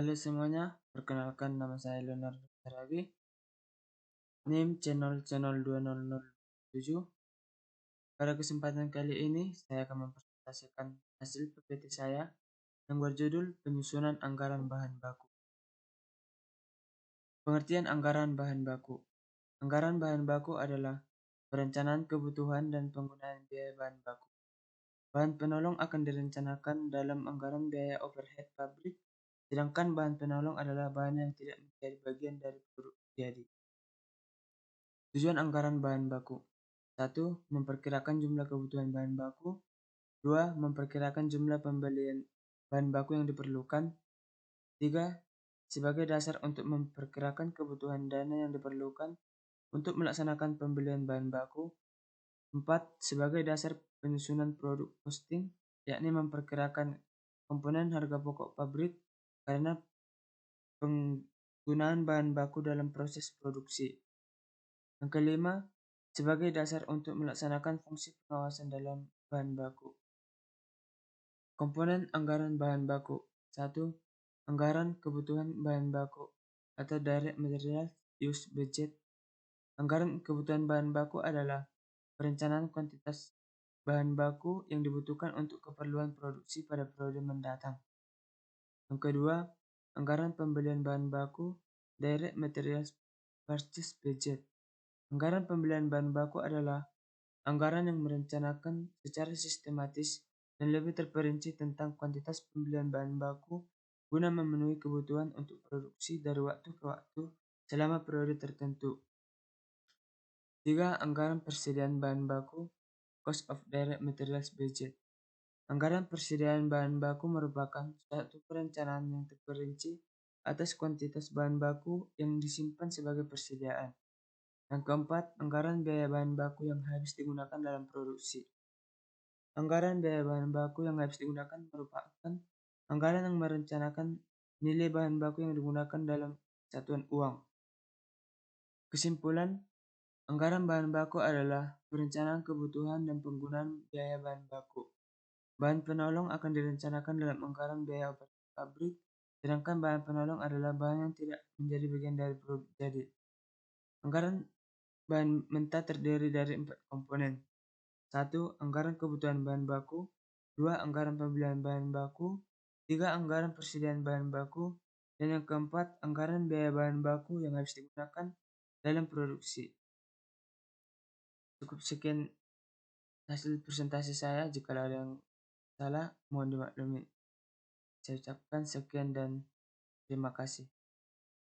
Halo semuanya, perkenalkan nama saya Leonardo Sarabi, NIM channel 2007. Pada kesempatan kali ini, saya akan mempresentasikan hasil PPT saya yang berjudul Penyusunan Anggaran Bahan Baku. Pengertian anggaran bahan baku. Anggaran bahan baku adalah perencanaan kebutuhan dan penggunaan biaya bahan baku. Bahan penolong akan direncanakan dalam anggaran biaya overhead pabrik, sedangkan bahan penolong adalah bahan yang tidak menjadi bagian dari produk jadi. Tujuan anggaran bahan baku. 1. Memperkirakan jumlah kebutuhan bahan baku. 2. Memperkirakan jumlah pembelian bahan baku yang diperlukan. 3. Sebagai dasar untuk memperkirakan kebutuhan dana yang diperlukan untuk melaksanakan pembelian bahan baku. 4. Sebagai dasar penyusunan produk costing, yakni memperkirakan komponen harga pokok pabrik karena penggunaan bahan baku dalam proses produksi. Yang kelima, sebagai dasar untuk melaksanakan fungsi pengawasan dalam bahan baku. Komponen anggaran bahan baku. 1. Anggaran kebutuhan bahan baku atau Direct Material Use Budget. Anggaran kebutuhan bahan baku adalah perencanaan kuantitas bahan baku yang dibutuhkan untuk keperluan produksi pada periode mendatang. Yang kedua, anggaran pembelian bahan baku Direct Materials Purchase Budget. Anggaran pembelian bahan baku adalah anggaran yang merencanakan secara sistematis dan lebih terperinci tentang kuantitas pembelian bahan baku guna memenuhi kebutuhan untuk produksi dari waktu ke waktu selama periode tertentu. 3. Anggaran persediaan bahan baku Cost of Direct Materials Budget. Anggaran persediaan bahan baku merupakan suatu perencanaan yang terperinci atas kuantitas bahan baku yang disimpan sebagai persediaan. Yang keempat, anggaran biaya bahan baku yang habis digunakan dalam produksi. Anggaran biaya bahan baku yang habis digunakan merupakan anggaran yang merencanakan nilai bahan baku yang digunakan dalam satuan uang. Kesimpulan, anggaran bahan baku adalah perencanaan kebutuhan dan penggunaan biaya bahan baku. Bahan penolong akan direncanakan dalam anggaran biaya operasi pabrik, sedangkan bahan penolong adalah bahan yang tidak menjadi bagian dari produk jadi. Anggaran bahan mentah terdiri dari 4 komponen. 1. Anggaran kebutuhan bahan baku. 2. Anggaran pembelian bahan baku. 3. Anggaran persediaan bahan baku. Dan yang keempat, anggaran biaya bahan baku yang habis digunakan dalam produksi. Cukup sekian hasil presentasi saya. Jika ada yang salah, mohon dimaklumi. Saya ucapkan sekian dan terima kasih.